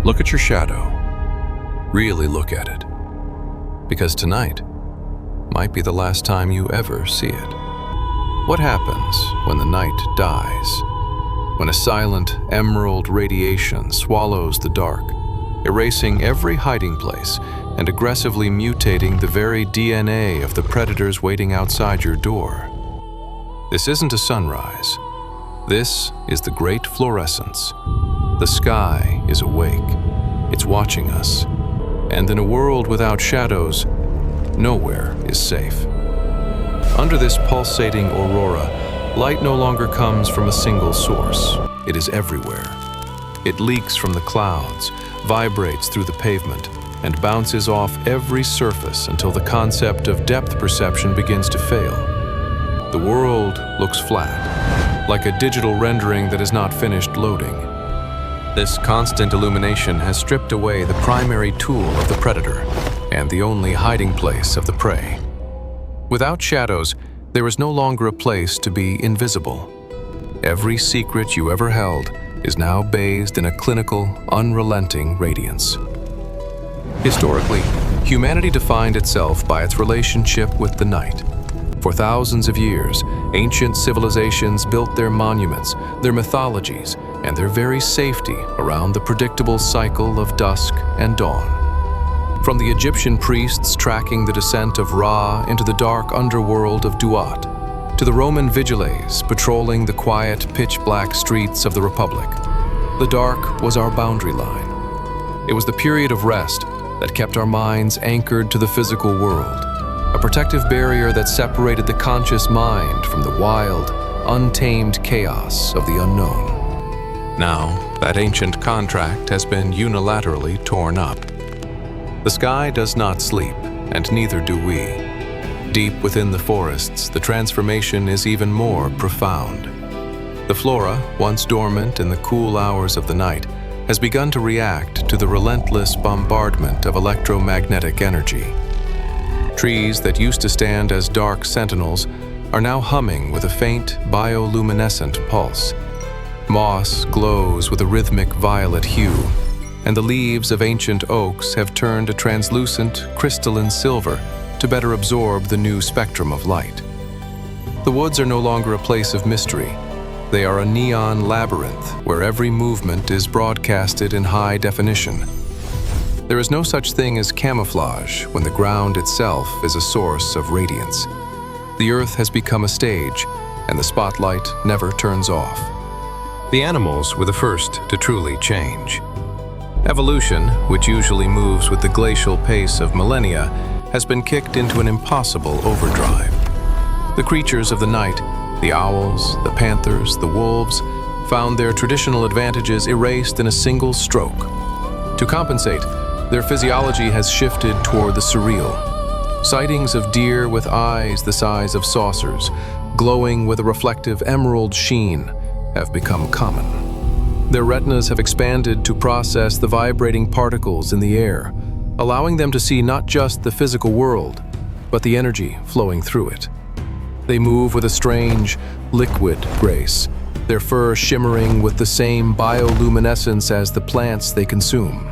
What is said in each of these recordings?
Look at your shadow. Really look at it. Because tonight might be the last time you ever see it. What happens when the night dies? When a silent emerald radiation swallows the dark, erasing every hiding place and aggressively mutating the very DNA of the predators waiting outside your door. This isn't a sunrise. This is the Great Fluorescence. The sky is awake. It's watching us. And in a world without shadows, nowhere is safe. Under this pulsating aurora, light no longer comes from a single source. It is everywhere. It leaks from the clouds, vibrates through the pavement, and bounces off every surface until the concept of depth perception begins to fail. The world looks flat, like a digital rendering that is not finished loading. This constant illumination has stripped away the primary tool of the predator and the only hiding place of the prey. Without shadows, there is no longer a place to be invisible. Every secret you ever held is now bathed in a clinical, unrelenting radiance. Historically, humanity defined itself by its relationship with the night. For thousands of years, ancient civilizations built their monuments, their mythologies, and their very safety around the predictable cycle of dusk and dawn. From the Egyptian priests tracking the descent of Ra into the dark underworld of Duat, to the Roman vigiles patrolling the quiet, pitch-black streets of the Republic, the dark was our boundary line. It was the period of rest that kept our minds anchored to the physical world, a protective barrier that separated the conscious mind from the wild, untamed chaos of the unknown. Now, that ancient contract has been unilaterally torn up. The sky does not sleep, and neither do we. Deep within the forests, the transformation is even more profound. The flora, once dormant in the cool hours of the night, has begun to react to the relentless bombardment of electromagnetic energy. Trees that used to stand as dark sentinels are now humming with a faint bioluminescent pulse. Moss glows with a rhythmic violet hue, and the leaves of ancient oaks have turned a translucent, crystalline silver to better absorb the new spectrum of light. The woods are no longer a place of mystery. They are a neon labyrinth where every movement is broadcasted in high definition. There is no such thing as camouflage when the ground itself is a source of radiance. The earth has become a stage, and the spotlight never turns off. The animals were the first to truly change. Evolution, which usually moves with the glacial pace of millennia, has been kicked into an impossible overdrive. The creatures of the night, the owls, the panthers, the wolves, found their traditional advantages erased in a single stroke. To compensate, their physiology has shifted toward the surreal. Sightings of deer with eyes the size of saucers, glowing with a reflective emerald sheen, have become common. Their retinas have expanded to process the vibrating particles in the air, allowing them to see not just the physical world, but the energy flowing through it. They move with a strange, liquid grace, their fur shimmering with the same bioluminescence as the plants they consume.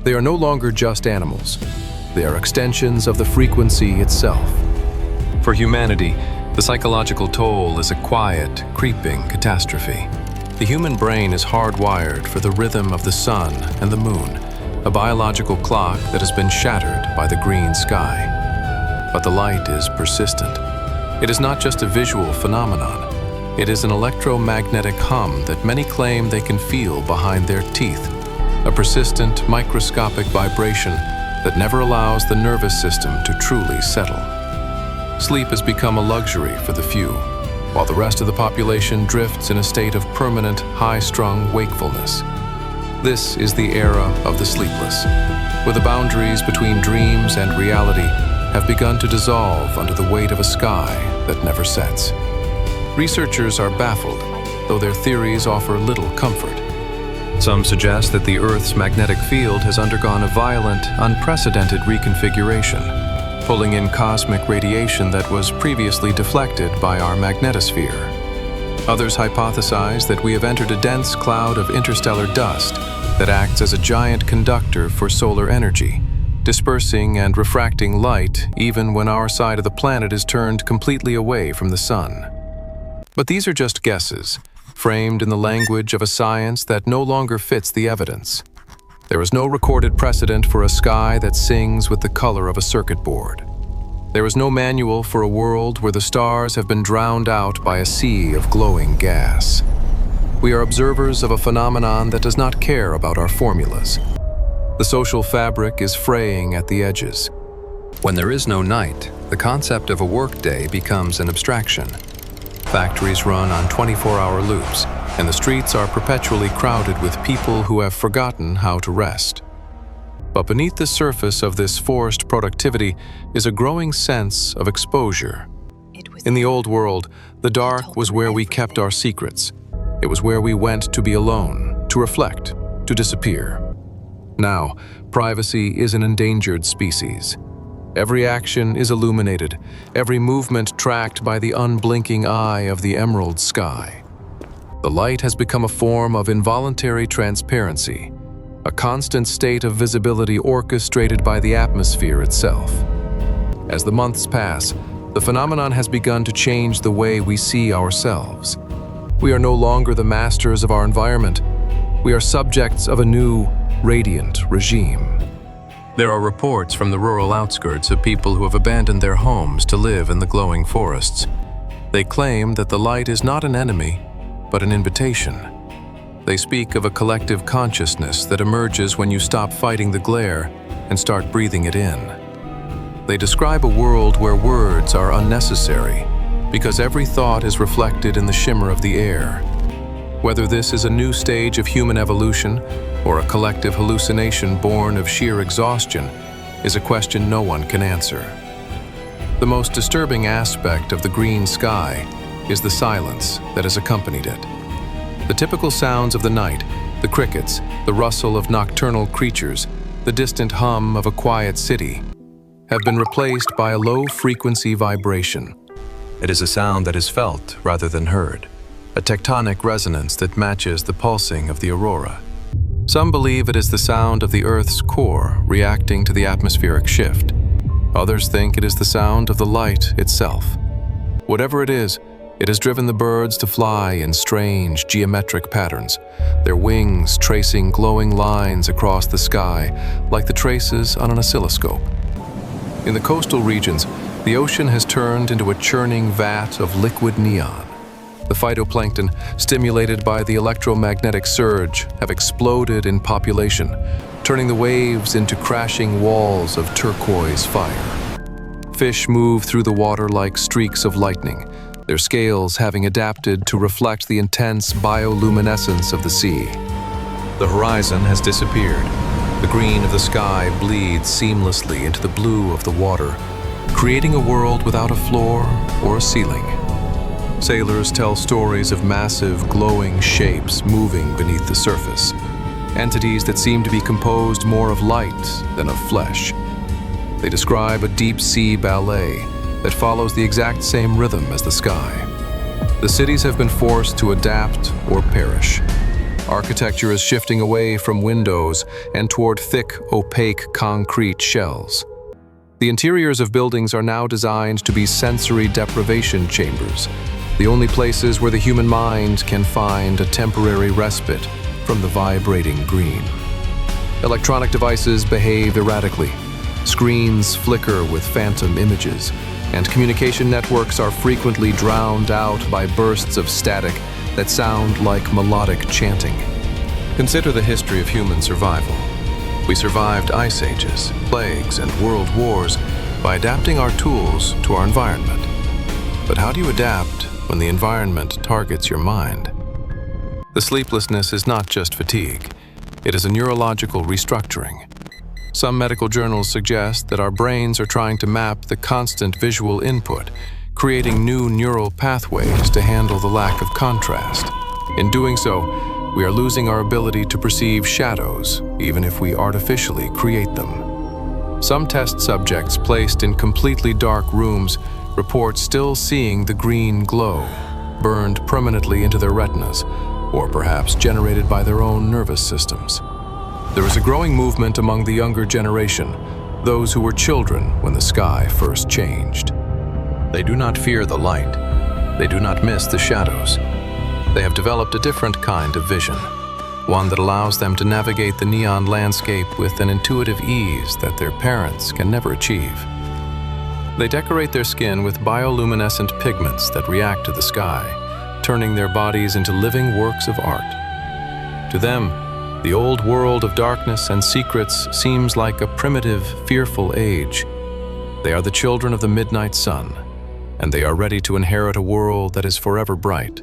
They are no longer just animals. They are extensions of the frequency itself. For humanity, the psychological toll is a quiet, creeping catastrophe. The human brain is hardwired for the rhythm of the sun and the moon, a biological clock that has been shattered by the green sky. But the light is persistent. It is not just a visual phenomenon. It is an electromagnetic hum that many claim they can feel behind their teeth, a persistent, microscopic vibration that never allows the nervous system to truly settle. Sleep has become a luxury for the few, while the rest of the population drifts in a state of permanent, high-strung wakefulness. This is the era of the sleepless, where the boundaries between dreams and reality have begun to dissolve under the weight of a sky that never sets. Researchers are baffled, though their theories offer little comfort. Some suggest that the Earth's magnetic field has undergone a violent, unprecedented reconfiguration, pulling in cosmic radiation that was previously deflected by our magnetosphere. Others hypothesize that we have entered a dense cloud of interstellar dust, that acts as a giant conductor for solar energy, dispersing and refracting light even when our side of the planet is turned completely away from the sun. But these are just guesses, framed in the language of a science that no longer fits the evidence. There is no recorded precedent for a sky that sings with the color of a circuit board. There is no manual for a world where the stars have been drowned out by a sea of glowing gas. We are observers of a phenomenon that does not care about our formulas. The social fabric is fraying at the edges. When there is no night, the concept of a workday becomes an abstraction. Factories run on 24-hour loops, and the streets are perpetually crowded with people who have forgotten how to rest. But beneath the surface of this forced productivity is a growing sense of exposure. In the old world, the dark was where we kept our secrets. It was where we went to be alone, to reflect, to disappear. Now, privacy is an endangered species. Every action is illuminated, every movement tracked by the unblinking eye of the emerald sky. The light has become a form of involuntary transparency, a constant state of visibility orchestrated by the atmosphere itself. As the months pass, the phenomenon has begun to change the way we see ourselves. We are no longer the masters of our environment. We are subjects of a new, radiant regime. There are reports from the rural outskirts of people who have abandoned their homes to live in the glowing forests. They claim that the light is not an enemy, but an invitation. They speak of a collective consciousness that emerges when you stop fighting the glare and start breathing it in. They describe a world where words are unnecessary, because every thought is reflected in the shimmer of the air. Whether this is a new stage of human evolution or a collective hallucination born of sheer exhaustion is a question no one can answer. The most disturbing aspect of the green sky is the silence that has accompanied it. The typical sounds of the night, the crickets, the rustle of nocturnal creatures, the distant hum of a quiet city, have been replaced by a low-frequency vibration. It is a sound that is felt rather than heard, a tectonic resonance that matches the pulsing of the aurora. Some believe it is the sound of the Earth's core reacting to the atmospheric shift. Others think it is the sound of the light itself. Whatever it is, it has driven the birds to fly in strange geometric patterns, their wings tracing glowing lines across the sky like the traces on an oscilloscope. In the coastal regions, the ocean has turned into a churning vat of liquid neon. The phytoplankton, stimulated by the electromagnetic surge, have exploded in population, turning the waves into crashing walls of turquoise fire. Fish move through the water like streaks of lightning, their scales having adapted to reflect the intense bioluminescence of the sea. The horizon has disappeared. The green of the sky bleeds seamlessly into the blue of the water, creating a world without a floor or a ceiling. Sailors tell stories of massive, glowing shapes moving beneath the surface, entities that seem to be composed more of light than of flesh. They describe a deep-sea ballet that follows the exact same rhythm as the sky. The cities have been forced to adapt or perish. Architecture is shifting away from windows and toward thick, opaque concrete shells. The interiors of buildings are now designed to be sensory deprivation chambers, the only places where the human mind can find a temporary respite from the vibrating green. Electronic devices behave erratically. Screens flicker with phantom images, and communication networks are frequently drowned out by bursts of static that sound like melodic chanting. Consider the history of human survival. We survived ice ages, plagues, and world wars by adapting our tools to our environment. But how do you adapt when the environment targets your mind? The sleeplessness is not just fatigue. It is a neurological restructuring. Some medical journals suggest that our brains are trying to map the constant visual input, creating new neural pathways to handle the lack of contrast. In doing so, we are losing our ability to perceive shadows, even if we artificially create them. Some test subjects placed in completely dark rooms report still seeing the green glow, burned permanently into their retinas, or perhaps generated by their own nervous systems. There is a growing movement among the younger generation, those who were children when the sky first changed. They do not fear the light. They do not miss the shadows. They have developed a different kind of vision, one that allows them to navigate the neon landscape with an intuitive ease that their parents can never achieve. They decorate their skin with bioluminescent pigments that react to the sky, turning their bodies into living works of art. To them, the old world of darkness and secrets seems like a primitive, fearful age. They are the children of the midnight sun, and they are ready to inherit a world that is forever bright.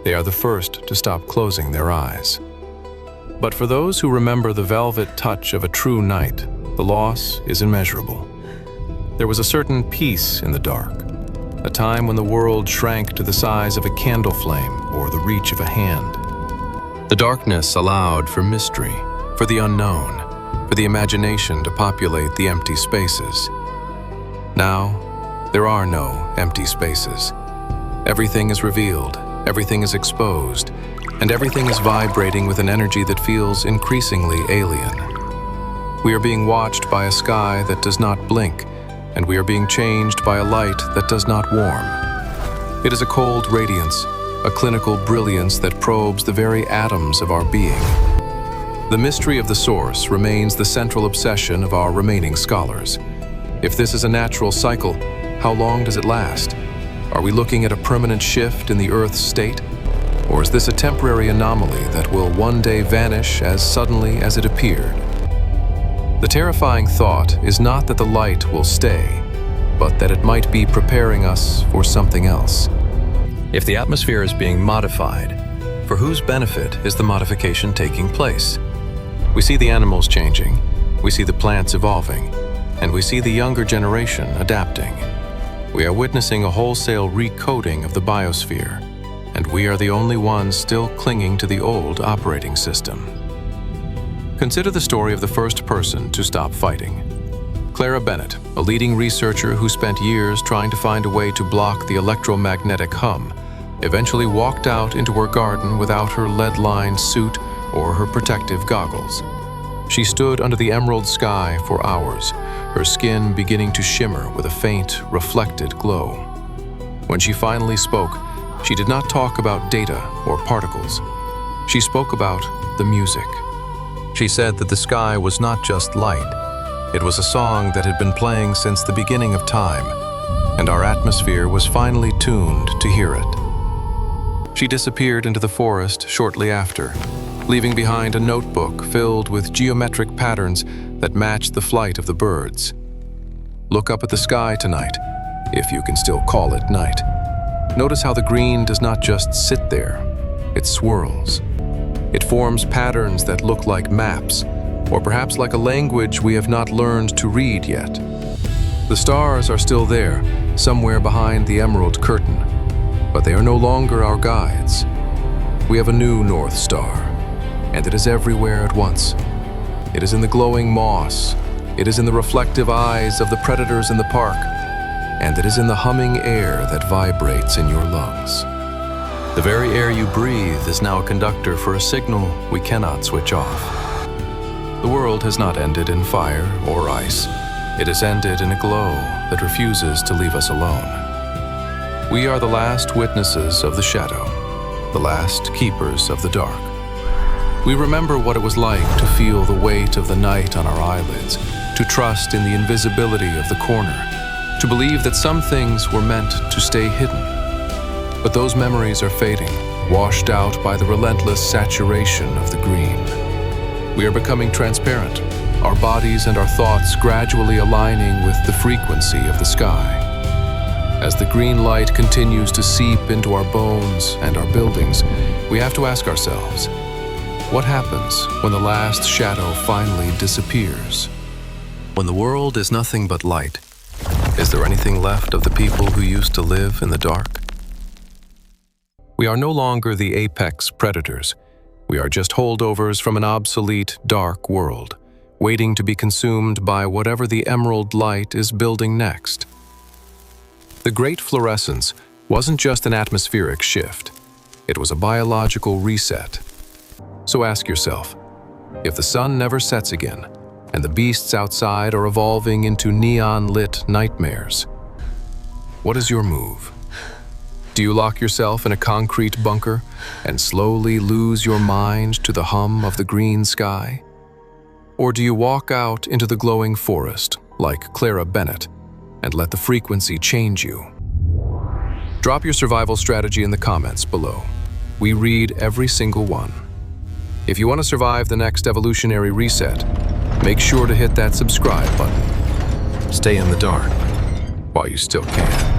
They are the first to stop closing their eyes. But for those who remember the velvet touch of a true night, the loss is immeasurable. There was a certain peace in the dark, a time when the world shrank to the size of a candle flame or the reach of a hand. The darkness allowed for mystery, for the unknown, for the imagination to populate the empty spaces. Now, there are no empty spaces. Everything is revealed, everything is exposed, and everything is vibrating with an energy that feels increasingly alien. We are being watched by a sky that does not blink, and we are being changed by a light that does not warm. It is a cold radiance, a clinical brilliance that probes the very atoms of our being. The mystery of the source remains the central obsession of our remaining scholars. If this is a natural cycle, how long does it last? Are we looking at a permanent shift in the Earth's state? Or is this a temporary anomaly that will one day vanish as suddenly as it appeared? The terrifying thought is not that the light will stay, but that it might be preparing us for something else. If the atmosphere is being modified, for whose benefit is the modification taking place? We see the animals changing, we see the plants evolving, and we see the younger generation adapting. We are witnessing a wholesale recoding of the biosphere, and we are the only ones still clinging to the old operating system. Consider the story of the first person to stop fighting. Clara Bennett, a leading researcher who spent years trying to find a way to block the electromagnetic hum, eventually walked out into her garden without her lead-lined suit or her protective goggles. She stood under the emerald sky for hours, her skin beginning to shimmer with a faint, reflected glow. When she finally spoke, she did not talk about data or particles. She spoke about the music. She said that the sky was not just light. It was a song that had been playing since the beginning of time, and our atmosphere was finally tuned to hear it. She disappeared into the forest shortly after, leaving behind a notebook filled with geometric patterns that matched the flight of the birds. Look up at the sky tonight, if you can still call it night. Notice how the green does not just sit there, it swirls. It forms patterns that look like maps, or perhaps like a language we have not learned to read yet. The stars are still there, somewhere behind the emerald curtain, but they are no longer our guides. We have a new North Star, and it is everywhere at once. It is in the glowing moss, it is in the reflective eyes of the predators in the park, and it is in the humming air that vibrates in your lungs. The very air you breathe is now a conductor for a signal we cannot switch off. The world has not ended in fire or ice. It has ended in a glow that refuses to leave us alone. We are the last witnesses of the shadow, the last keepers of the dark. We remember what it was like to feel the weight of the night on our eyelids, to trust in the invisibility of the corner, to believe that some things were meant to stay hidden. But those memories are fading, washed out by the relentless saturation of the green. We are becoming transparent, our bodies and our thoughts gradually aligning with the frequency of the sky. As the green light continues to seep into our bones and our buildings, we have to ask ourselves, what happens when the last shadow finally disappears? When the world is nothing but light, is there anything left of the people who used to live in the dark? We are no longer the apex predators. We are just holdovers from an obsolete, dark world, waiting to be consumed by whatever the emerald light is building next. The Great Fluorescence wasn't just an atmospheric shift. It was a biological reset. So ask yourself, If the sun never sets again, and the beasts outside are evolving into neon-lit nightmares, what is your move? Do you lock yourself in a concrete bunker and slowly lose your mind to the hum of the green sky? Or do you walk out into the glowing forest like Clara Bennett and let the frequency change you? Drop your survival strategy in the comments below. We read every single one. If you want to survive the next evolutionary reset, make sure to hit that subscribe button. Stay in the dark while you still can.